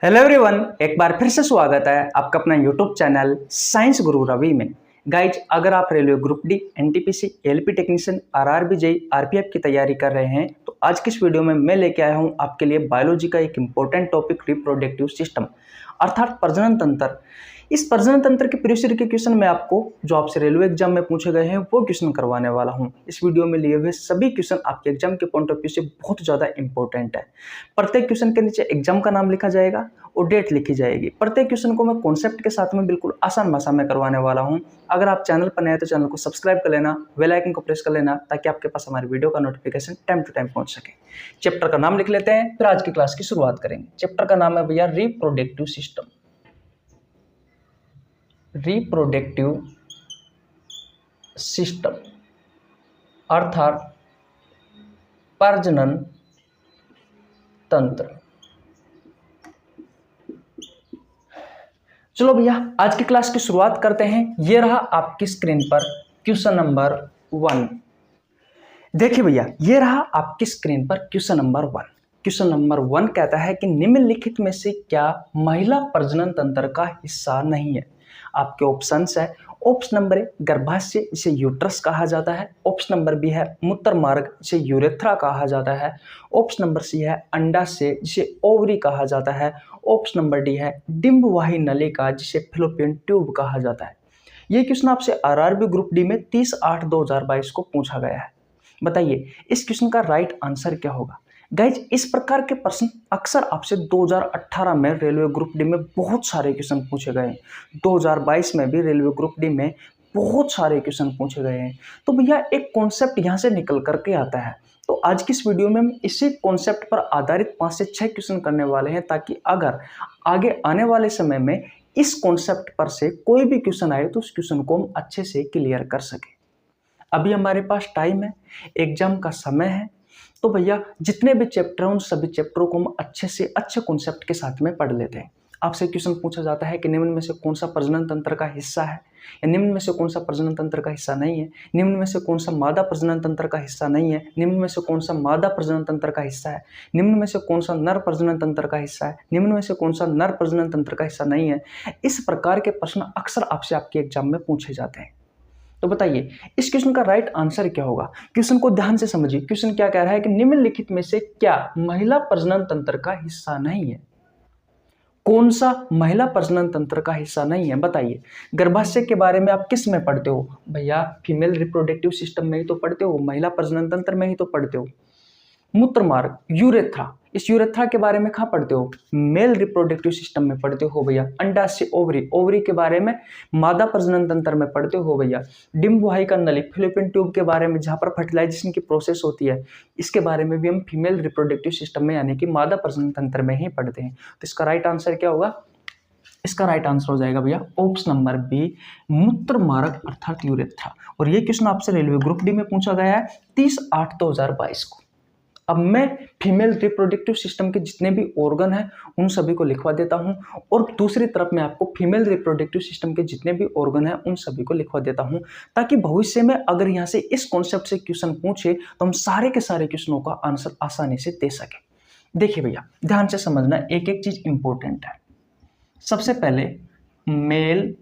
Hello everyone, एक बार फिर से स्वागत है आपका अपना यूट्यूब चैनल साइंस गुरु रवि में। गाइज, अगर आप railway group D, NTPC, LP technician, RRB JEE, RPF की तैयारी कर रहे हैं तो आज की इस वीडियो में मैं लेके आया हूं आपके लिए बायोलॉजी का एक इंपॉर्टेंट टॉपिक रिप्रोडक्टिव सिस्टम अर्थात प्रजनन तंत्र। इस प्रजनन तंत्र के प्रीवियस ईयर के क्वेश्चन में आपको जो आपसे रेलवे एग्जाम में पूछे गए हैं वो क्वेश्चन करवाने वाला हूं। इस वीडियो में लिए हुए सभी क्वेश्चन आपके एग्जाम के पॉइंट ऑफ व्यू से बहुत ज्यादा इंपॉर्टेंट है। प्रत्येक क्वेश्चन के नीचे एग्जाम का नाम लिखा जाएगा और डेट लिखी जाएगी। प्रत्येक क्वेश्चन को मैं कॉन्सेप्ट के साथ में बिल्कुल आसान भाषा में करवाने वाला हूं। अगर आप चैनल पर नए हैं तो चैनल को सब्सक्राइब कर लेना, बेल आइकन को प्रेस कर लेना ताकि आपके पास हमारी वीडियो का नोटिफिकेशन टाइम टू टाइम पहुंच सके। चैप्टर का नाम लिख लेते हैं, फिर आज की क्लास की शुरुआत करेंगे। चैप्टर का नाम है भैया रिप्रोडक्टिव सिस्टम। रिप्रोडक्टिव सिस्टम अर्थात प्रजनन तंत्र। चलो भैया, आज की क्लास की शुरुआत करते हैं। ये रहा आपकी स्क्रीन पर क्वेश्चन नंबर 1। देखिए भैया, ये रहा आपकी स्क्रीन पर क्वेश्चन नंबर 1। क्वेश्चन नंबर 1 कहता है कि निम्नलिखित में से क्या महिला प्रजनन तंत्र का हिस्सा नहीं है। आपके ऑप्शंस है। ऑप्शन नंबर ए गर्भाशय, इसे यूट्रस कहा जाता है। ऑप्शन नंबर बी है मूत्र मार्ग, जिसे यूरेथ्रा कहा जाता है। ऑप्शन नंबर सी है अंडाशय, जिसे ओवरी कहा जाता है। ऑप्शन नंबर डी है डिंबवाही नलिका, जिसे फैलोपियन ट्यूब कहा जाता है। ये क्वेश्चन आपसे आरआरबी ग्रुप डी में 30/8/2022 को पूछा गया है। बताइए इस क्वेश्चन का राइट आंसर क्या होगा। गाइज, इस प्रकार के प्रश्न अक्सर आपसे 2018 में रेलवे ग्रुप डी में बहुत सारे क्वेश्चन पूछे गए हैं। 2022 में भी रेलवे ग्रुप डी में बहुत सारे क्वेश्चन पूछे गए हैं। तो भैया एक कॉन्सेप्ट यहाँ से निकल करके आता है। तो आज की इस वीडियो में हम इसी कॉन्सेप्ट पर आधारित 5 से 6 क्वेश्चन करने वाले हैं, ताकि अगर आगे आने वाले समय में इस कॉन्सेप्ट पर से कोई भी क्वेश्चन आए तो उस क्वेश्चन को हम अच्छे से क्लियर कर सके। अभी हमारे पास टाइम है, एग्जाम का समय है, तो भैया जितने भी चैप्टर हैं उन सभी चैप्टरों को हम अच्छे से अच्छे कॉन्सेप्ट के साथ में पढ़ लेते हैं। आपसे क्वेश्चन पूछा जाता है कि निम्न में से कौन सा प्रजनन तंत्र का हिस्सा है, या निम्न में से कौन सा प्रजनन तंत्र का हिस्सा नहीं है, निम्न में से कौन सा मादा प्रजनन तंत्र का हिस्सा नहीं है, निम्न में से कौन सा मादा प्रजनन तंत्र का हिस्सा है, निम्न में से कौन सा नर प्रजनन तंत्र का हिस्सा है, निम्न में से कौन सा नर प्रजनन तंत्र का हिस्सा नहीं है। इस प्रकार के प्रश्न अक्सर आपसे आपके एग्जाम में पूछे जाते हैं। तो बताइए इस क्वेश्चन का राइट आंसर क्या होगा। क्वेश्चन को ध्यान से समझिए। क्वेश्चन क्या कह रहा है कि निम्नलिखित में से क्या महिला प्रजनन तंत्र का हिस्सा नहीं है। कौन सा महिला प्रजनन तंत्र का हिस्सा नहीं है, बताइए। गर्भाशय के बारे में आप किस में पढ़ते हो भैया? फीमेल रिप्रोडक्टिव सिस्टम में ही तो पढ़ते हो, महिला प्रजनन तंत्र में ही तो पढ़ते हो। मूत्र मार्ग, यूरेथ्रा, इस यूरेथ्रा के बारे में कहाँ पढ़ते हो? मेल रिप्रोडक्टिव सिस्टम में पढ़ते हो भैया। अंडाशय, ओवरी, ओवरी के बारे में मादा प्रजनन तंत्र में पढ़ते हो भैया। डिंबवाहिका नली, फैलोपियन ट्यूब के बारे में, जहाँ पर फर्टिलाइजेशन की प्रोसेस होती है, इसके बारे में भी हम फीमेल रिप्रोडक्टिव सिस्टम में यानी कि मादा प्रजनन तंत्र में ही पढ़ते हैं। तो इसका राइट आंसर क्या होगा? इसका राइट आंसर हो जाएगा भैया ऑप्शन नंबर बी, मूत्र मार्ग अर्थात यूरेथ्रा। और ये क्वेश्चन आपसे रेलवे ग्रुप डी में पूछा गया है 30/8/2022 को। अब मैं फीमेल रिप्रोडक्टिव सिस्टम के जितने भी ऑर्गन हैं उन सभी को लिखवा देता हूं, और दूसरी तरफ मैं आपको फीमेल रिप्रोडक्टिव सिस्टम के जितने भी ऑर्गन हैं उन सभी को लिखवा देता हूं, ताकि भविष्य में अगर यहां से इस कॉन्सेप्ट से क्वेश्चन पूछे तो हम सारे के सारे क्वेश्चनों का आंसर आसानी से दे सके। देखिए भैया, ध्यान से समझना, एक एक चीज इंपॉर्टेंट है। सबसे पहले मेल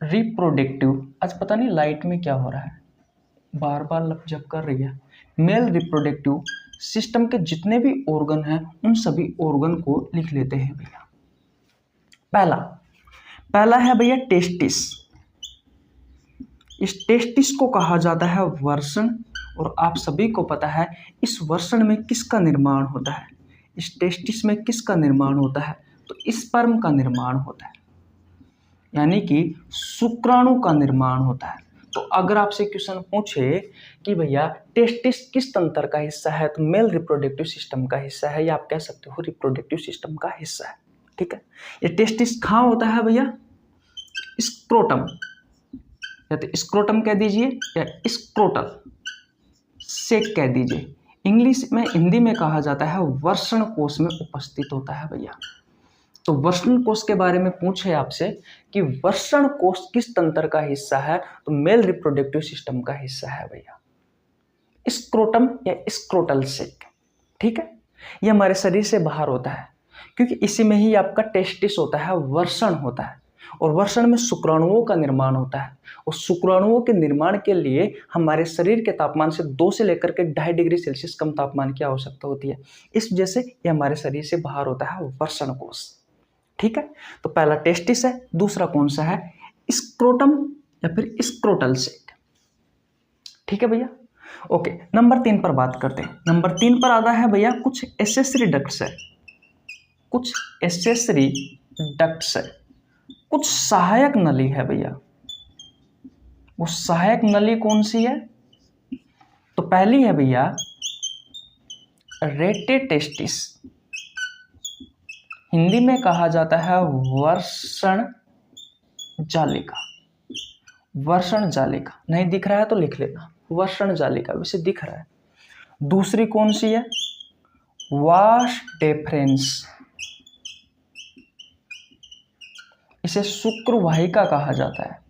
रिप्रोडक्टिव, आज पता नहीं लाइट में क्या हो रहा है, बार बार लपझप कर रही है। मेल रिप्रोडक्टिव सिस्टम के जितने भी ऑर्गन हैं उन सभी ऑर्गन को लिख लेते हैं भैया। पहला है भैया टेस्टिस। इस टेस्टिस को कहा जाता है वर्षण, और आप सभी को पता है इस वर्षण में किसका निर्माण होता है? इस टेस्टिस में किसका निर्माण होता है? तो स्पर्म का निर्माण होता है, यानी कि शुक्राणु का निर्माण होता है। तो अगर आपसे क्वेश्चन पूछे कि भैया टेस्टिस किस तंत्र का हिस्सा है, तो मेल रिप्रोडक्टिव सिस्टम का हिस्सा है, या आप कह सकते हो रिप्रोडक्टिव सिस्टम का हिस्सा है। ठीक है, ये टेस्टिस कहाँ होता है भैया? स्क्रोटम, या तो स्क्रोटम कह दीजिए या स्क्रोटल सेक कह दीजिए। इंग्लिश में, हिंदी में कहा जाता है वर्षण कोश में उपस्थित होता है भैया। तो वर्षण कोश के बारे में पूछे आपसे कि वर्षण कोश किस तंत्र का हिस्सा है, तो मेल रिप्रोडक्टिव सिस्टम का हिस्सा है भैया, स्क्रोटम या स्क्रोटल सेक। ठीक है, ये हमारे शरीर से बाहर होता है। क्योंकि इसी में ही आपका टेस्टिस होता है, वर्षण होता है, और वर्षण में शुक्राणुओं का निर्माण होता है। और शुक्राणुओं के निर्माण के लिए हमारे शरीर के तापमान से 2 से लेकर के 2.5 डिग्री सेल्सियस कम तापमान की आवश्यकता होती है। इस वजह से ये हमारे शरीर से बाहर होता है वर्षण कोश। ठीक है, तो पहला टेस्टिस है, दूसरा कौन सा है, स्क्रोटम या फिर स्क्रोटल सेक। ठीक है भैया, ओके। नंबर 3 पर बात करते हैं। नंबर 3 पर आता है भैया कुछ एसेसरी डक्ट्स है, कुछ एसेसरी डक्ट्स है, कुछ सहायक नली है भैया। वो सहायक नली कौन सी है, तो पहली है भैया रेटेटेस्टिस, हिंदी में कहा जाता है वर्षण जालिका। वर्षण जालिका नहीं दिख रहा है तो लिख लेना, वर्षण जालिका, वैसे दिख रहा है। दूसरी कौन सी है, वाश डेफरेंस, इसे शुक्रवाहिका कहा जाता है।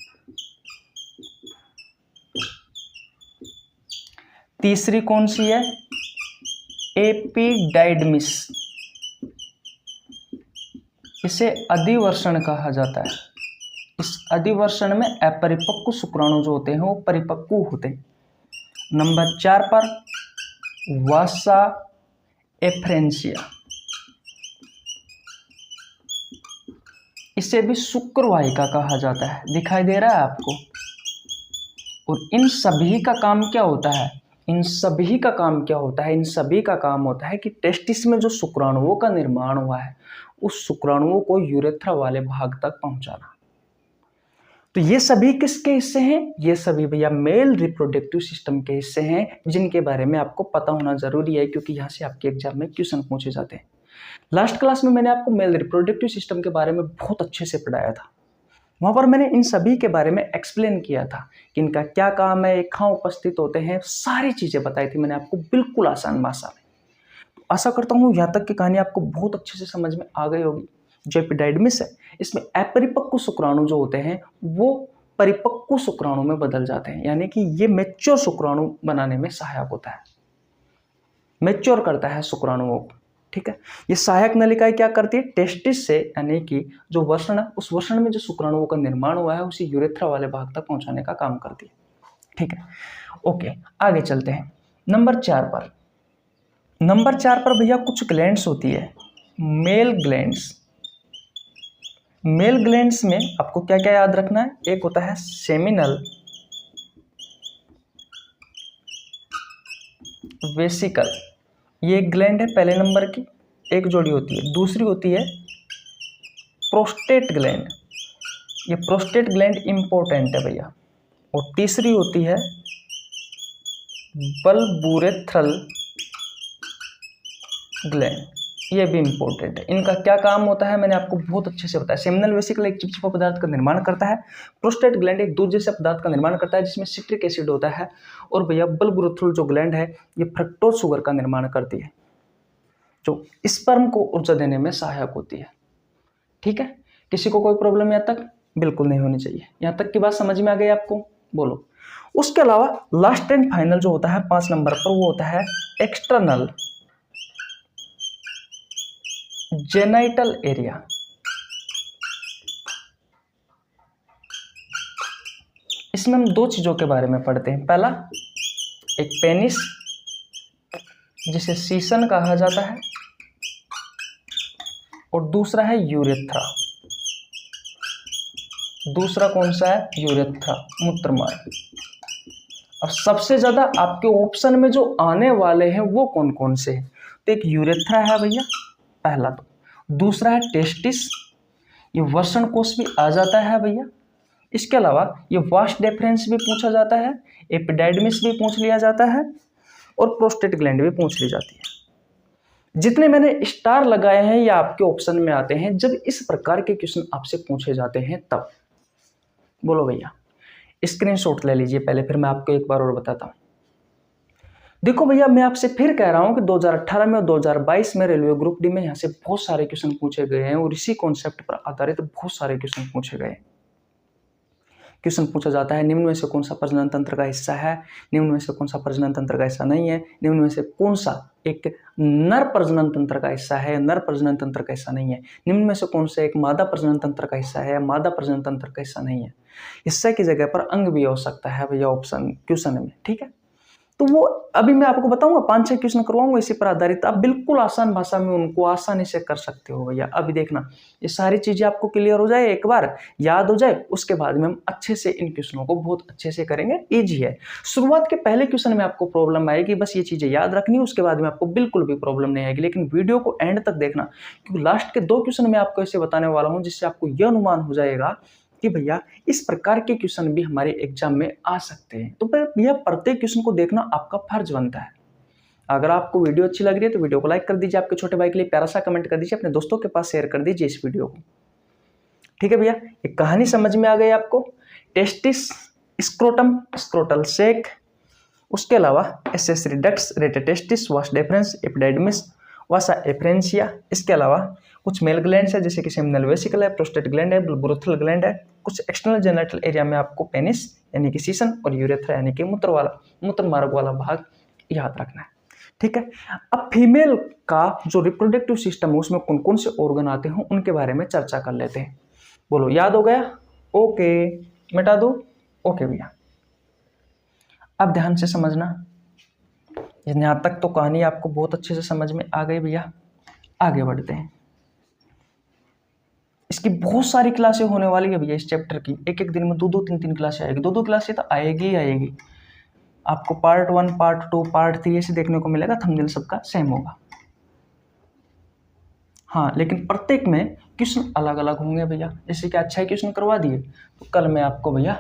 तीसरी कौन सी है, एपिडाइडमिस, इसे अधिवर्षण कहा जाता है। इस अधिवर्षण में अपरिपक्व शुक्राणु जो होते हैं वो परिपक्व होते हैं। नंबर 4 पर वासा एफ्रेंसिया, इसे भी शुक्रवाहिका कहा जाता है, दिखाई दे रहा है आपको। और इन सभी का काम क्या होता है, इन सभी का काम क्या होता है, इन सभी का काम होता है कि टेस्टिस में जो शुक्राणुओं का निर्माण हुआ है उस शुक्राणुओं को यूरेथ्रा वाले भाग तक पहुंचाना। तो ये सभी किसके हिस्से हैं, ये सभी भैया मेल रिप्रोडक्टिव सिस्टम के हिस्से हैं, जिनके बारे में आपको पता होना जरूरी है, क्योंकि यहाँ से आपके एग्जाम में क्वेश्चन पूछे जाते हैं। लास्ट क्लास में मैंने आपको मेल रिप्रोडक्टिव सिस्टम के बारे में बहुत अच्छे से पढ़ाया था। वहाँ पर मैंने इन सभी के बारे में एक्सप्लेन किया था कि इनका क्या काम है, कहाँ उपस्थित होते हैं, सारी चीज़ें बताई थी मैंने आपको बिल्कुल आसान भाषा में। तो आशा करता हूँ यहाँ तक की कहानी आपको बहुत अच्छे से समझ में आ गई होगी। जो एपिडाइडमिस है, इसमें अपरिपक्व शुक्राणु जो होते हैं वो परिपक्व शुक्राणु में बदल जाते हैं, यानी कि ये मैच्योर शुक्राणु बनाने में सहायक होता है, मैच्योर करता है शुक्राणुओं को। ठीक है, ये सहायक नलिकाएं क्या करती है, टेस्टिस से यानी कि जो वर्षण है उस वर्षण में जो शुक्राणुओं का निर्माण हुआ है उसे यूरेथ्रा वाले भाग तक पहुंचाने का काम करती है। ठीक है, ओके, आगे चलते हैं। नंबर 4 पर, नंबर 4 पर भैया कुछ ग्लैंड्स होती है, मेल ग्लैंड्स। मेल ग्लैंड्स में आपको क्या क्या याद रखना है, एक होता है सेमिनल वेसिकल, ये एक ग्लैंड है पहले नंबर की, एक जोड़ी होती है। दूसरी होती है प्रोस्टेट ग्लैंड, ये प्रोस्टेट ग्लैंड इंपॉर्टेंट है भैया। और तीसरी होती है बल्बुरेथ्रल ग्लैंड, ये भी इंपॉर्टेंट है। इनका क्या काम होता है मैंने आपको बहुत अच्छे से बताया। सेमिनल वेसिकल एक चिपचिपा पदार्थ का निर्माण करता है, प्रोस्टेट ग्लैंड एक दूध जैसे पदार्थ का निर्माण करता है जिसमें सिट्रिक एसिड होता है, और भैया बल्बुरेथ्रल जो ग्लैंड है ये फ्रक्टोज शुगर का निर्माण करती है जो स्पर्म को ऊर्जा देने में सहायक होती है। ठीक है, किसी को कोई प्रॉब्लम यहाँ तक बिल्कुल नहीं होनी चाहिए। यहाँ तक की बात समझ में आ गई आपको, बोलो। उसके अलावा लास्ट एंड फाइनल जो होता है 5 नंबर पर, वो होता है एक्सटर्नल जेनाइटल एरिया। इसमें हम 2 चीजों के बारे में पढ़ते हैं। पहला एक पेनिस जिसे सीसन कहा जाता है, और दूसरा है यूरेथ्रा। दूसरा कौन सा है, यूरेथ्रा, मूत्रमार्ग। अब सबसे ज्यादा आपके ऑप्शन में जो आने वाले हैं वो कौन कौन से हैं, तो एक यूरेथ्रा है भैया पहला, तो दूसरा है टेस्टिस, ये वर्षण कोश भी आ जाता है भैया। इसके अलावा ये वाश डेफरेंस भी पूछा जाता है, एपिडाइडमिस भी पूछ लिया जाता है, और प्रोस्टेट ग्लैंड भी पूछ ली जाती है। जितने मैंने स्टार लगाए हैं ये आपके ऑप्शन में आते हैं जब इस प्रकार के क्वेश्चन आपसे पूछे जाते हैं तब। बोलो भैया, स्क्रीनशॉट ले लीजिए पहले, फिर मैं आपको एक बार और बताता हूँ। देखो भैया, मैं आपसे फिर कह रहा हूं कि 2018 में और 2022 में रेलवे ग्रुप डी में यहाँ से बहुत सारे क्वेश्चन पूछे गए हैं, और इसी कॉन्सेप्ट पर आधारित बहुत सारे क्वेश्चन पूछे गए। क्वेश्चन पूछा जाता है, निम्न में से कौन सा प्रजनन तंत्र का हिस्सा है, निम्न में से कौन सा प्रजनन तंत्र का हिस्सा नहीं है, निम्न में से कौन सा एक नर प्रजनन तंत्र का हिस्सा है, नर प्रजनन तंत्र का हिस्सा नहीं है, निम्न में से कौन सा एक मादा प्रजनन तंत्र का हिस्सा है, मादा प्रजनन तंत्र का हिस्सा नहीं है। हिस्से की जगह पर अंग भी हो सकता है भैया ऑप्शन क्वेश्चन में, ठीक है। तो वो अभी मैं आपको बताऊंगा, 5-6 क्वेश्चन करवाऊंगा इसी पर आधारित, आप बिल्कुल आसान भाषा में उनको आसानी से कर सकते हो भैया। अभी देखना ये सारी चीजें आपको क्लियर हो जाए, एक बार याद हो जाए, उसके बाद में हम अच्छे से इन क्वेश्चनों को बहुत अच्छे से करेंगे। इजी है, शुरुआत के पहले क्वेश्चन में आपको प्रॉब्लम आएगी, बस ये चीजें याद रखनी है, उसके बाद में आपको बिल्कुल भी प्रॉब्लम नहीं आएगी। लेकिन वीडियो को एंड तक देखना, क्योंकि लास्ट के 2 क्वेश्चन में आपको ऐसे बताने वाला हूँ जिससे आपको यह अनुमान हो जाएगा कि भैया इस प्रकार के क्वेश्चन भी हमारे एग्जाम में आ सकते हैं। तो भैया प्रत्येक क्वेश्चन को देखना आपका फर्ज बनता है। अगर आपको वीडियो अच्छी लग रही है तो वीडियो को लाइक कर दीजिए, आपके छोटे भाई के लिए प्यारा सा कमेंट कर दीजिए, अपने दोस्तों के पास शेयर कर दीजिए इस वीडियो को, ठीक है भैया। एक कहानी समझ में आ गई आपको, टेस्टिस, स्क्रोटम, स्क्रोटल सेक, उसके अलावा accessory ducts, rete testis, vas deferens, epididymis, vasa efferentia. इसके अलावा कुछ मेल ग्लैंड्स है जैसे कि सेमिनल वेसिकल है, प्रोस्टेट ग्लैंड है, ब्रूथल ग्लैंड है। कुछ एक्सटर्नल जेनिटल एरिया में आपको पेनिस यानी कि सीसन और यूरेथ्रा यानी कि मूत्र मार्ग वाला भाग याद रखना है, ठीक है। अब फीमेल का जो रिप्रोडक्टिव सिस्टम है उसमें कौन कौन से ऑर्गन आते हैं उनके बारे में चर्चा कर लेते हैं। बोलो याद हो गया? ओके, मिटा दो। ओके भैया, अब ध्यान से समझना, यहाँ तक तो कहानी आपको बहुत अच्छे से समझ में आ गई भैया। आगे बढ़ते हैं, इसकी बहुत सारी क्लासें होने वाली है भैया इस चैप्टर की, एक एक दिन में 2-2 3-3 क्लासें आएगी, 2-2 क्लासें तो आएगी ही आएगी। आपको पार्ट 1, पार्ट 2, पार्ट 3 ऐसे देखने को मिलेगा, थंबनेल सबका सेम होगा। हाँ, लेकिन प्रत्येक में क्वेश्चन अलग अलग होंगे भैया। जैसे कि अच्छा क्वेश्चन करवा दिए तो कल मैं आपको भैया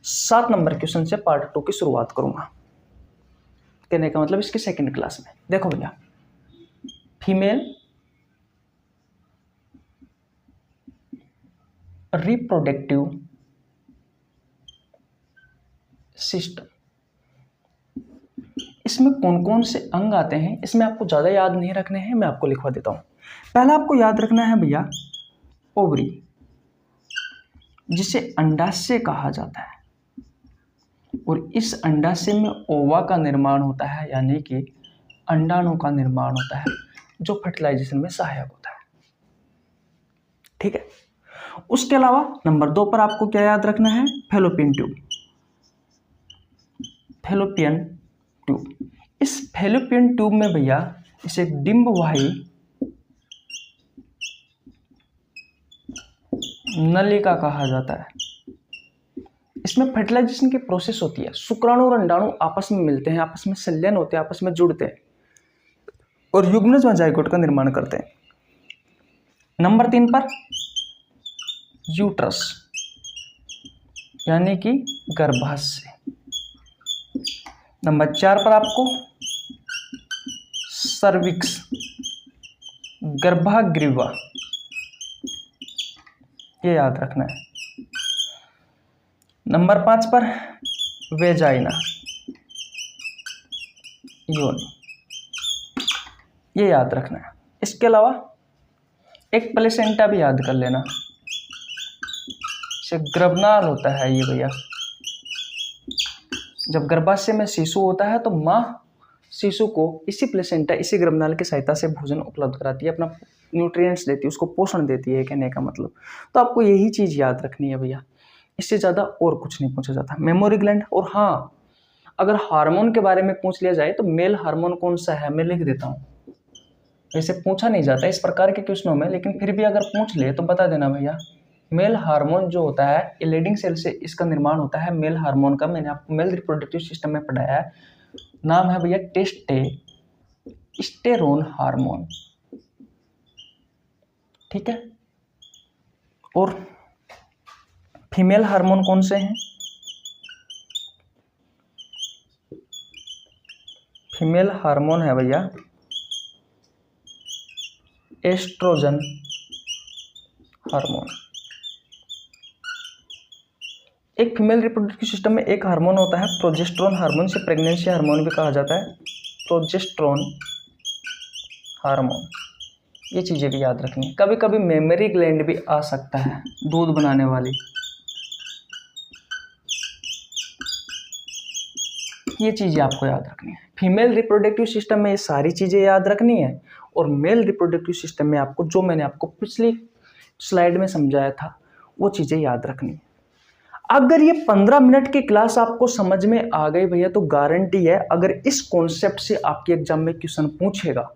7 नंबर क्वेश्चन से पार्ट 2 की शुरुआत करूंगा। कहने का मतलब इसकी सेकंड क्लास में। देखो भैया, फीमेल रिप्रोडक्टिव सिस्टम, इसमें कौन कौन से अंग आते हैं, इसमें आपको ज़्यादा याद नहीं रखने हैं, मैं आपको लिखवा देता हूँ। पहला आपको याद रखना है भैया ओवरी, जिसे अंडाशय कहा जाता है, और इस अंडाशय में ओवा का निर्माण होता है, यानी कि अंडाणु का निर्माण होता है जो फर्टिलाइजेशन में सहायक होता है, ठीक है। उसके अलावा नंबर 2 पर आपको क्या याद रखना है? Fallopian tube, fallopian tube. इस फैलोपियन ट्यूब में भैया इसे डिंबवाही नलिका कहा जाता है। इसमें फर्टिलाइजेशन की प्रोसेस होती है, शुक्राणु और अंडाणु आपस में मिलते हैं, आपस में संलयन होते हैं, आपस में जुड़ते हैं और युग्मज व जाइगोट का निर्माण करते हैं। नंबर 3 पर यूट्रस यानी कि गर्भाशय। नंबर 4 पर आपको सर्विक्स, गर्भाग्रीवा, ये याद रखना है। नंबर 5 पर वेजाइना, योनि, ये याद रखना है। इसके अलावा एक प्लेसेंटा भी याद कर लेना, से गर्भनाल होता है ये भैया। जब गर्भाशय में शिशु होता है तो माँ शिशु को इसी प्लेसेंटा, इसी गर्भनाल की सहायता से भोजन उपलब्ध कराती है, अपना न्यूट्रिएंट्स देती है, उसको पोषण देती है, कहने का मतलब। तो आपको यही चीज़ याद रखनी है भैया, इससे ज़्यादा और कुछ नहीं पूछा जाता। मेमोरी ग्लैंड, और हाँ अगर हार्मोन के बारे में पूछ लिया जाए तो मेल हार्मोन कौन सा है मैं लिख देता हूँ। वैसे पूछा नहीं जाता इस प्रकार के क्वेश्चनों में, लेकिन फिर भी अगर पूछ ले तो बता देना भैया। मेल हार्मोन जो होता है ये लीडिंग सेल से इसका निर्माण होता है। मेल हार्मोन का मैंने आपको मेल रिप्रोडक्टिव सिस्टम में पढ़ाया है, नाम है भैया टेस्टेस्टेरोन हार्मोन, ठीक है। और फीमेल हार्मोन कौन से हैं? फीमेल हार्मोन है भैया एस्ट्रोजन हार्मोन। एक फीमेल रिप्रोडक्टिव सिस्टम में एक हार्मोन होता है प्रोजेस्टेरोन हार्मोन, से प्रेगनेंसी हार्मोन भी कहा जाता है, प्रोजेस्टेरोन हार्मोन। ये चीज़ें भी याद रखनी है। कभी कभी मेमोरी ग्लैंड भी आ सकता है, दूध बनाने वाली, ये चीज़ें आपको याद रखनी है। फीमेल रिप्रोडक्टिव सिस्टम में ये सारी चीज़ें याद रखनी है, और मेल रिप्रोडक्टिव सिस्टम में आपको जो मैंने आपको पिछली स्लाइड में समझाया था वो चीज़ें याद रखनी है। अगर ये 15 मिनट की क्लास आपको समझ में आ गई भैया, तो गारंटी है अगर इस कॉन्सेप्ट से आपके एग्जाम में क्वेश्चन पूछेगा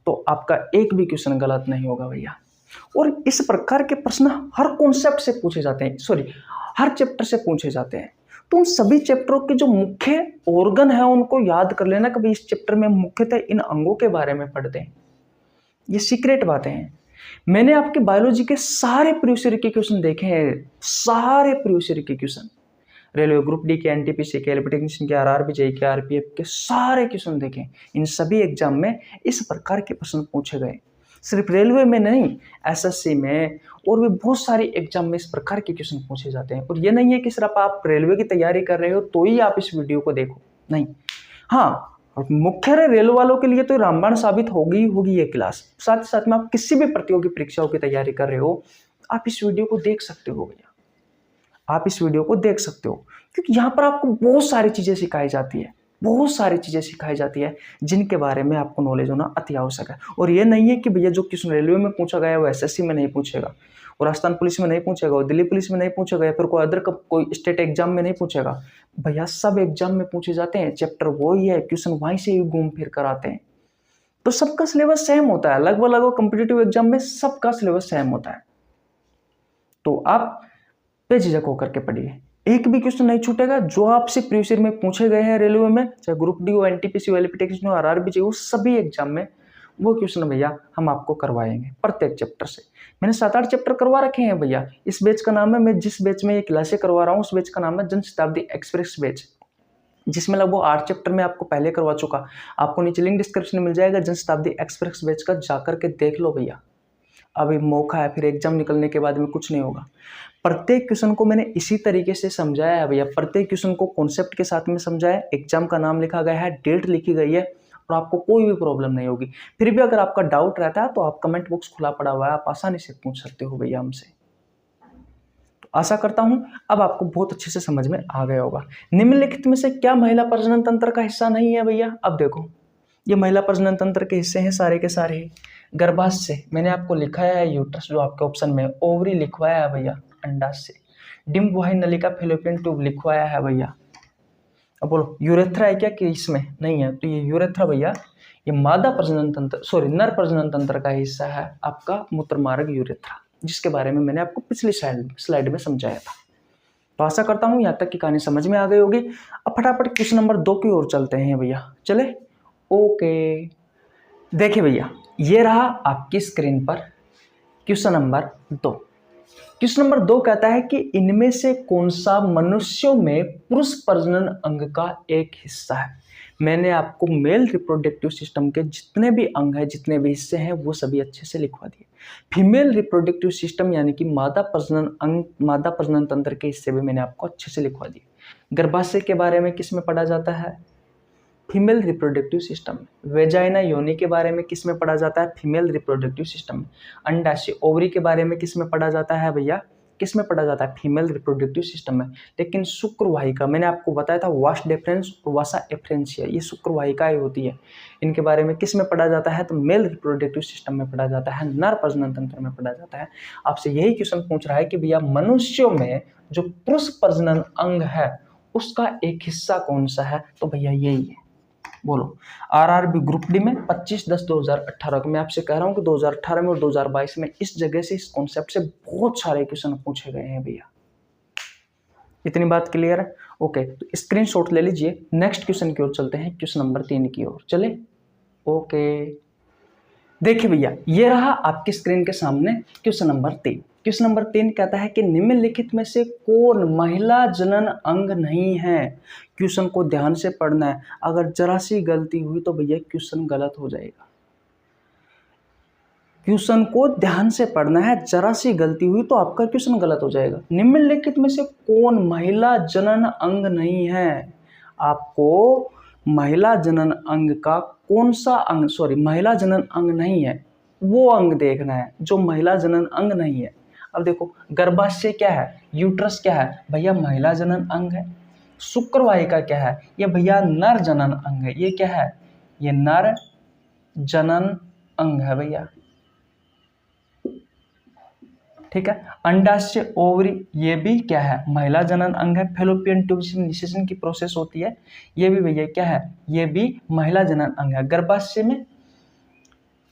तो आपका एक भी क्वेश्चन गलत नहीं होगा भैया। और इस प्रकार के प्रश्न हर कॉन्सेप्ट से पूछे जाते हैं, हर चैप्टर से पूछे जाते हैं। तो उन सभी चैप्टरों के जो मुख्य ऑर्गन है उनको याद कर लेना। कभी इस चैप्टर में मुख्यतः इन अंगों के बारे में पढ़ते हैं, ये सीक्रेट बातें हैं। मैंने आपके बायोलॉजी के सारे प्रीवियस ईयर के क्वेश्चन देखे हैं, सारे प्रीवियस ईयर के क्वेश्चन, रेलवे ग्रुप डी के, एनटीपीसी के, एलपी टेक्नीशियन के, आरआरबी जेईई के, आरपीएफ के सारे क्वेश्चन देखे। इन सभी एग्जाम में इस प्रकार के प्रश्न पूछे गए। सिर्फ रेलवे में नहीं, एसएससी में और भी बहुत सारे एग्जाम में इस प्रकार के क्वेश्चन पूछे जाते हैं। और ये नहीं है कि सिर्फ आप रेलवे की तैयारी कर रहे हो तो ही आप इस वीडियो को देखो, नहीं। हाँ, मुख्य रेल वालों के लिए तो रामबाण साबित होगी ये क्लास। साथ ही साथ में आप किसी भी प्रतियोगी परीक्षाओं की तैयारी कर रहे हो, आप इस वीडियो को देख सकते हो भैया, आप इस वीडियो को देख सकते हो, क्योंकि यहाँ पर आपको बहुत सारी चीज़ें सिखाई जाती है, बहुत सारी चीज़ें सिखाई जाती है जिनके बारे में आपको नॉलेज होना अति आवश्यक है। और ये नहीं है कि भैया जो क्वेश्चन रेलवे में पूछा गया है वो एसएससी में नहीं पूछेगा, और राजस्थान पुलिस में नहीं पूछेगा, और दिल्ली पुलिस में नहीं पूछेगा, या फिर कोई अदर कोई स्टेट एग्जाम में नहीं पूछेगा। भैया सब एग्जाम में पूछे जाते हैं, चैप्टर वही है, क्वेश्चन वहीं से ही घूम फिर कर आते हैं। तो सबका सिलेबस सेम होता है, लगभग कॉम्पिटिटिव एग्जाम में सबका सिलेबस सेम होता है। तो आप बेझिझक होकर के पढ़िए, एक भी क्वेश्चन नहीं छूटेगा। जो आपसे प्रीवियस ईयर में पूछे गए हैं रेलवे में, चाहे ग्रुप डी हो, एनटीपीसी हो, एलपी टेक्नीशियन हो, आरआरबी जेईई हो, सभी एग्जाम में वो क्वेश्चन भैया हम आपको करवाएंगे प्रत्येक चैप्टर से। मैंने 7-8 चैप्टर करवा रखे हैं भैया। इस बैच का नाम है, मैं जिस बैच में ये क्लासें करवा रहा हूँ उस बैच का नाम है जन शताब्दी एक्सप्रेस बैच, जिसमें लगभग 8 चैप्टर मैं आपको पहले करवा चुका। आपको नीचे लिंक डिस्क्रिप्शन में मिल जाएगा जन शताब्दी एक्सप्रेस बैच का, जाकर के देख लो भैया। अभी मौका है, फिर एग्जाम निकलने के बाद में कुछ नहीं होगा। प्रत्येक क्वेश्चन को मैंने इसी तरीके से समझाया है भैया, प्रत्येक क्वेश्चन को कॉन्सेप्ट के साथ में समझाया, एग्जाम का नाम लिखा गया है, डेट लिखी गई है, और आपको कोई भी प्रॉब्लम नहीं होगी। फिर भी अगर आपका डाउट रहता है तो आप कमेंट बॉक्स खुला पड़ा हुआ है, आप आसानी से पूछ सकते हो भैया हमसे। तो आशा करता हूं अब आपको बहुत अच्छे से समझ में आ गया होगा। निम्नलिखित में से क्या महिला प्रजनन तंत्र का हिस्सा नहीं है भैया? अब देखो, ये महिला प्रजनन तंत्र के हिस्से हैं सारे के सारे। गर्भाशय मैंने आपको लिखाया है, यूट्रस जो आपके ऑप्शन में, ओवरी लिखवाया है भैया, अंडाशय, डिम्ब वाहिनी नलिका फैलोपियन ट्यूब लिखवाया है भैया। अब बोलो यूरेथ्रा है क्या कि इसमें नहीं है? तो ये यूरेथ्रा भैया ये मादा प्रजनन तंत्र, नर प्रजनन तंत्र का हिस्सा है आपका मूत्र मार्ग यूरेथ्रा, जिसके बारे में मैंने आपको पिछली स्लाइड में समझाया था। तो आशा करता हूँ यहाँ तक की कहानी समझ में आ गई होगी। अब फटाफट क्वेश्चन नंबर 2 की ओर चलते हैं भैया, चले? ओके, देखिए भैया, ये रहा आपकी स्क्रीन पर क्वेश्चन नंबर 2। क्वेश्चन नंबर 2 कहता है कि इनमें से कौन सा मनुष्यों में पुरुष प्रजनन अंग का एक हिस्सा है? मैंने आपको मेल रिप्रोडक्टिव सिस्टम के जितने भी अंग हैं, जितने भी हिस्से हैं, वो सभी अच्छे से लिखवा दिए। फीमेल रिप्रोडक्टिव सिस्टम यानी कि मादा प्रजनन अंग, मादा प्रजनन तंत्र के हिस्से भी मैंने आपको अच्छे से लिखवा दिए। गर्भाशय के बारे में किस में पढ़ा जाता है? फीमेल रिप्रोडक्टिव सिस्टम में। वेजाइना योनि के बारे में किस में पढ़ा जाता है? फीमेल रिप्रोडक्टिव सिस्टम में। अंडाशय ओवरी के बारे में किस में पढ़ा जाता है भैया? किस में पढ़ा जाता है? फीमेल रिप्रोडक्टिव सिस्टम में। लेकिन शुक्रवाहिका मैंने आपको बताया था, वास डेफरेंस और वासा एफरेंसिया, ये शुक्रवाहिकाएं होती है, इनके बारे में किस में पढ़ा जाता है? तो मेल रिप्रोडक्टिव सिस्टम में पढ़ा जाता है, नर प्रजनन तंत्र में पढ़ा जाता है। आपसे यही क्वेश्चन पूछ रहा है कि भैया मनुष्यों में जो पुरुष प्रजनन अंग है उसका एक हिस्सा कौन सा है? तो भैया यही है। बोलो, आरआरबी ग्रुप डी में 25/10/2018 को मैं आपसे कह रहा हूं कि 2018 में और 2022 में इस जगह से, इस कॉन्सेप्ट से बहुत सारे क्वेश्चन पूछे गए हैं भैया। इतनी बात क्लियर है? ओके, तो स्क्रीनशॉट ले लीजिए। नेक्स्ट क्वेश्चन की ओर चलते हैं, क्वेश्चन नंबर 3 की ओर, चले? ओके, देखिए भैया, ये रहा आपकी स्क्रीन के सामने क्वेश्चन नंबर 3। क्वेश्चन नंबर 3 कहता है कि निम्नलिखित में से कौन महिला जनन अंग नहीं है? क्वेश्चन को ध्यान से पढ़ना है, अगर जरा सी गलती हुई तो भैया क्वेश्चन गलत हो जाएगा। क्वेश्चन को ध्यान से पढ़ना है, जरा सी गलती हुई तो आपका क्वेश्चन गलत हो जाएगा। निम्नलिखित में से कौन महिला जनन अंग नहीं है? आपको महिला जनन अंग का कौन सा अंग, महिला जनन अंग नहीं है वो अंग देखना है जो महिला जनन अंग नहीं है। अब देखो, गर्भाशय क्या है? यूट्रस क्या है? भैया महिला जनन अंग है। शुक्र वाहिका क्या है? ये भैया नर जनन अंग है। ये क्या है? ये नर जनन अंग है भैया, ठीक है। अंडाशय ओवरी ये भी क्या है? महिला जनन अंग है। फैलोपियन ट्यूब से निषेचन की प्रोसेस होती है, ये भी भैया क्या है? ये भी महिला जनन अंग है। गर्भाशय में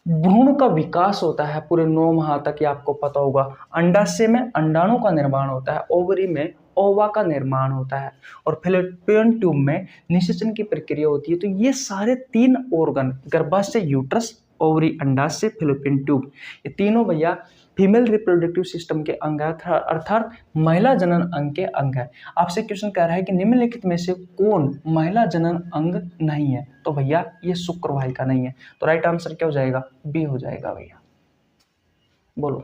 भ्रूण का विकास होता है पूरे 9 माह तक, ये आपको पता होगा। अंडाशय में अंडाणु का निर्माण होता है, ओवरी में ओवा का निर्माण होता है, और फैलोपियन ट्यूब में निषेचन की प्रक्रिया होती है। तो ये सारे 3 ऑर्गन, गर्भाशय, यूट्रस, ओवरी, अंडाशय, फैलोपियन ट्यूब, ये तीनों भैया फीमेल रिप्रोडक्टिव सिस्टम के अंग है, अर्थात महिला जनन अंग के अंग है। आपसे क्वेश्चन कह रहा है कि निम्नलिखित में से कौन महिला जनन अंग नहीं है? तो भैया ये शुक्र वाहिका नहीं है। तो राइट आंसर क्या हो जाएगा? बी हो जाएगा भैया। बोलो,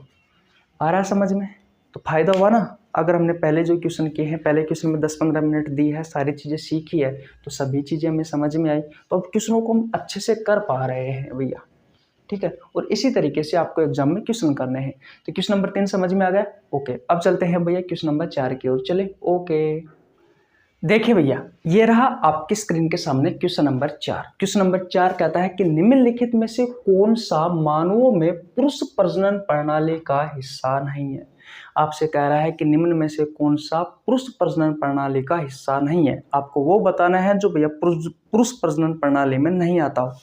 आ रहा है समझ में? तो फायदा हुआ ना, अगर हमने पहले जो क्वेश्चन किए हैं, पहले क्वेश्चन में 10-15 मिनट दी है, सारी चीज़ें सीखी है, तो सभी चीज़ें हमें समझ में आई, तो अब क्वेश्चनों को हम अच्छे से कर पा रहे हैं भैया, ठीक है। और इसी तरीके से आपको एग्जाम में क्वेश्चन करने हैं। तो क्वेश्चन नंबर 3 समझ में आ गया? ओके, अब चलते हैं भैया क्वेश्चन नंबर 4 की ओर। चले, ओके। देखिए भैया, ये रहा आपकी स्क्रीन के सामने क्वेश्चन नंबर 4। क्वेश्चन नंबर 4 कहता है कि निम्नलिखित में से कौन सा मानवों में पुरुष प्रजनन प्रणाली का हिस्सा नहीं है? आपसे कह रहा है कि निम्न में से कौन सा पुरुष प्रजनन प्रणाली का हिस्सा नहीं है। आपको वो बताना है जो भैया पुरुष प्रजनन प्रणाली में नहीं आता हो।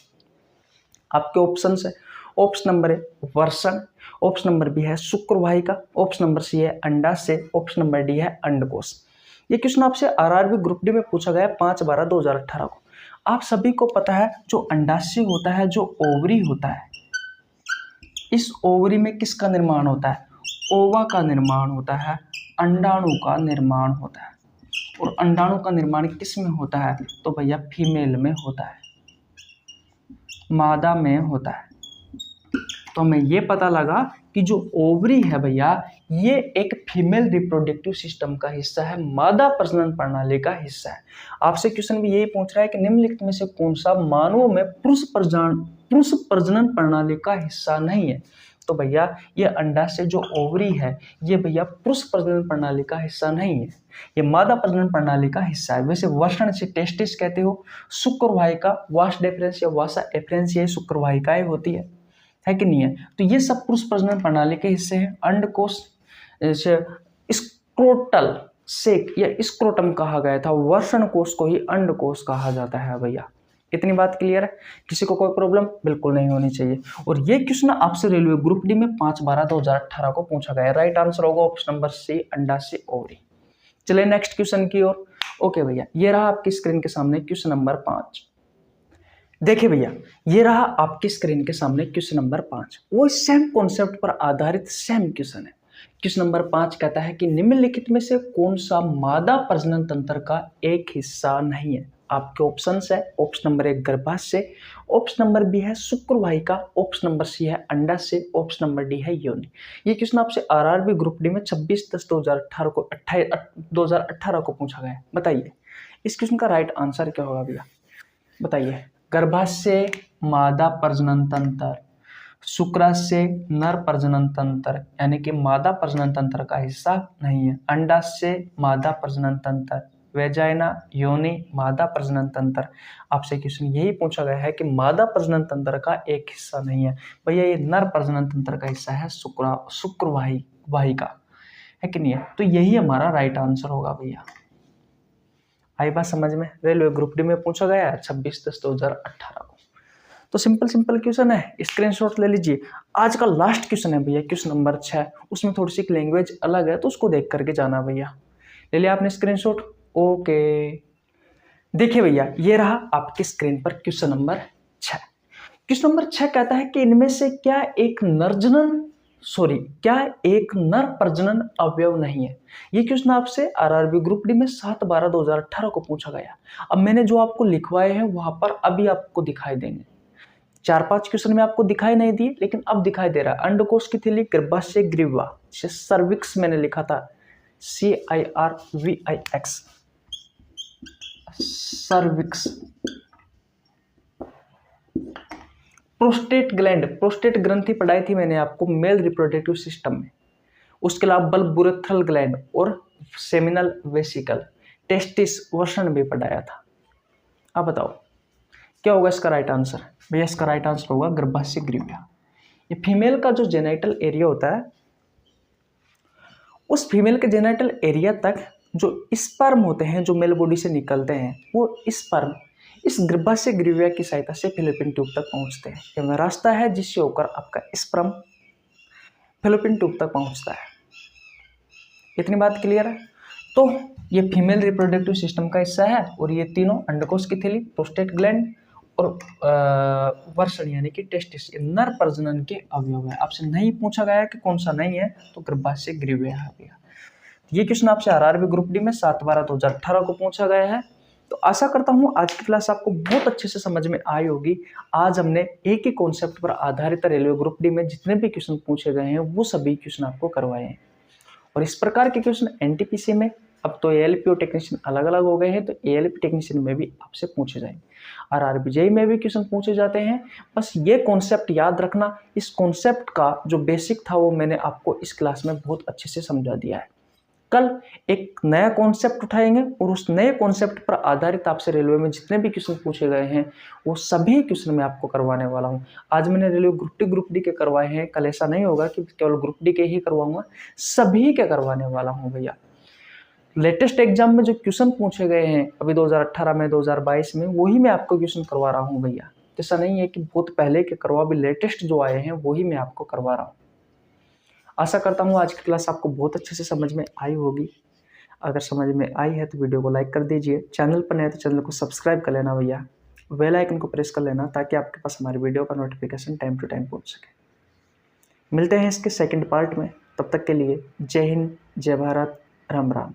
आपके ऑप्शन है, ऑप्शन नंबर ए वर्षण, ऑप्शन नंबर बी है शुक्र वाहिका, ऑप्शन नंबर सी है अंडाशय, ऑप्शन नंबर डी है अंडकोश। ये क्वेश्चन आपसे आरआरबी ग्रुप डी में पूछा गया 5/12/2018 को। आप सभी को पता है जो अंडाशय होता है, जो ओवरी होता है, इस ओवरी में किसका निर्माण होता है? ओवा का निर्माण होता है, अंडाणु का निर्माण होता है। और अंडाणु का निर्माण किस में होता है? तो भैया फीमेल में होता है, मादा में होता है। तो हमें ये पता लगा कि जो ओवरी है भैया, ये एक फीमेल रिप्रोडक्टिव सिस्टम का हिस्सा है, मादा प्रजनन प्रणाली का हिस्सा है। आपसे क्वेश्चन भी यही पूछ रहा है कि निम्नलिखित में से कौन सा मानवों में पुरुष प्रजनन प्रणाली का हिस्सा नहीं है? तो भैया ये अंडाशय जो ओवरी है, ये भैया पुरुष प्रजनन प्रणाली का हिस्सा नहीं है, ये मादा प्रजनन प्रणाली का हिस्सा है। वैसे वर्षण से टेस्टिस कहते हो, शुक्र वाहिका वास डेफरेंस या वासा एफरेंस, ये शुक्र वाहिकाएं होती है कि नहीं है? तो ये सब पुरुष प्रजनन प्रणाली के हिस्से हैं। अंडकोश स्क्रोटल सेक या स्क्रोटम कहा गया था, वर्षण कोश को ही अंडकोश कहा जाता है भैया। इतनी बात क्लियर है? किसी को कोई प्रॉब्लम बिल्कुल नहीं होनी चाहिए। और ये क्वेश्चन आपसे रेलवे ग्रुप डी में 5/12/2018 को पूछा गया है। राइट आंसर होगा ऑप्शन नंबर सी अंडाशय ओवरी। चलिए नेक्स्ट क्वेश्चन की ओर। ओके भैया, ये रहा आपकी स्क्रीन के सामने क्वेश्चन नंबर 5। देखिए भैया, ये रहा आपकी स्क्रीन के सामने क्वेश्चन नंबर 5। वो सेम कॉन्सेप्ट पर आधारित सेम क्वेश्चन है। क्वेश्चन नंबर 5 कहता है कि निम्नलिखित में से कौन सा मादा प्रजनन तंत्र का एक हिस्सा नहीं है? आपके ऑप्शंस है, ऑप्शन नंबर 1 गर्भाशय, ऑप्शन नंबर बी है शुक्र वाहिका, ऑप्शन नंबर सी है अंडाशय, ऑप्शन नंबर डी है योनि। ये क्वेश्चन आपसे आरआरबी ग्रुप डी में 26/10/2018 को पूछा गया है। बताइए इस क्वेश्चन का राइट आंसर क्या होगा भैया? बताइए। गर्भाशय मादा प्रजनन तंत्र, शुक्राशय नर प्रजनन तंत्र यानी कि मादा प्रजनन तंत्र का हिस्सा नहीं है, अंडाशय मादा प्रजनन तंत्र, वेजाइना योनि मादा प्रजनन तंत्र। आपसे क्वेश्चन यही पूछा गया है कि मादा प्रजनन तंत्र का एक हिस्सा नहीं है भैया, ये नर प्रजनन तंत्र का हिस्सा है, शुक्र वाहिका, है कि नहीं है? तो यही हमारा राइट आंसर होगा भैया। आई बात समझ में? रेलवे ग्रुप डी में पूछा गया है 26/10/2018 को। तो सिंपल क्वेश्चन है, स्क्रीनशॉट ले लीजिए। आज का लास्ट क्वेश्चन है भैया क्वेश्चन नंबर 6। उसमें थोड़ी सी लैंग्वेज अलग है, तो उसको देख करके जाना भैया। ले लिया आपने स्क्रीनशॉट? ओके। देखिए भैया, ये रहा आपकी स्क्रीन पर क्वेश्चन नंबर 6। क्वेश्चन नंबर 6 कहता है कि इनमें से क्या एक नर प्रजनन अवयव नहीं है? ये क्वेश्चन आपसे आरआरबी ग्रुप डी में 7/12/2018 को पूछा गया। अब मैंने जो आपको लिखवाए हैं वहां पर अभी आपको दिखाई देंगे। 4-5 क्वेश्चन में आपको दिखाई नहीं दिए, लेकिन अब दिखाई दे रहा है। अंडकोश की थैली, गर्भाशय, ग्रीवा, सर्विक्स मैंने लिखा था CIRVIX, सर्विक्स। प्रोस्टेट ग्रंथि पढ़ाई थी मैंने आपको मेल रिप्रोडक्टिव सिस्टम में। उसके अलावा बल्बुरेथ्रल ग्लैंड और सेमिनल वेसिकल, टेस्टिस वर्षण भी पढ़ाया था। अब बताओ क्या होगा इसका राइट आंसर? भैया इसका राइट आंसर होगा गर्भाशय ग्रीविया। ये फीमेल का जो जेनाइटल एरिया होता है, उस फीमेल के जेनाइटल एरिया तक जो स्पर्म होते हैं जो मेल बॉडी से निकलते हैं, वो स्पर्म इस गर्भाशय ग्रीविया की सहायता से फैलोपियन ट्यूब तक पहुंचते हैं। यह रास्ता है जिससे होकर आपका स्पर्म फैलोपियन ट्यूब तक पहुंचता है। इतनी बात क्लियर है? तो ये फीमेल रिप्रोडक्टिव सिस्टम का हिस्सा है और ये तीनों अंडकोश की थैली, प्रोस्टेट ग्लैंड और वर्षण यानी कि टेस्टिस, नर प्रजनन के अवयव है। आपसे नहीं पूछा गया कि कौन सा नहीं है, तो गर्भाशय ग्रीविया आ गया। ये क्वेश्चन आपसे आरआरबी ग्रुप डी में 7/12/2018 को पूछा गया है। तो आशा करता हूँ आज की क्लास आपको बहुत अच्छे से समझ में आई होगी। आज हमने एक ही कॉन्सेप्ट पर आधारित रेलवे ग्रुप डी में जितने भी क्वेश्चन पूछे गए हैं वो सभी क्वेश्चन आपको करवाए हैं। और इस प्रकार के क्वेश्चन एनटीपीसी में, अब तो एएलपी और टेक्नीशियन अलग अलग हो गए हैं, तो एएलपी टेक्नीशियन में भी आपसे पूछे जाएंगे। आरआरबी जेईई में भी क्वेश्चन पूछे जाते हैं। बस ये कॉन्सेप्ट याद रखना। इस कॉन्सेप्ट का जो बेसिक था वो मैंने आपको इस क्लास में बहुत अच्छे से समझा दिया है। कल एक नया कॉन्सेप्ट उठाएंगे और उस नए कॉन्सेप्ट पर आधारित आपसे रेलवे में जितने भी क्वेश्चन पूछे गए हैं वो सभी क्वेश्चन मैं आपको करवाने वाला हूं। आज मैंने रेलवे ग्रुप डी के करवाए हैं, कल ऐसा नहीं होगा कि केवल ग्रुप डी के ही करवाऊंगा, सभी के करवाने वाला हूं भैया। लेटेस्ट एग्जाम में जो क्वेश्चन पूछे गए हैं अभी 2018 में, 2022 में, वही मैं आपको क्वेश्चन करवा रहा हूँ भैया। ऐसा नहीं है कि बहुत पहले के करवा, भी लेटेस्ट जो आए हैं वही मैं आपको करवा रहा हूँ। आशा करता हूँ आज की क्लास आपको बहुत अच्छे से समझ में आई होगी। अगर समझ में आई है तो वीडियो को लाइक कर दीजिए। चैनल पर नए तो चैनल को सब्सक्राइब कर लेना भैया। बेल आइकन को प्रेस कर लेना ताकि आपके पास हमारी वीडियो का नोटिफिकेशन टाइम टू टाइम पहुँच सके। मिलते हैं इसके सेकंड पार्ट में। तब तक के लिए जय हिंद, जय भारत, राम राम।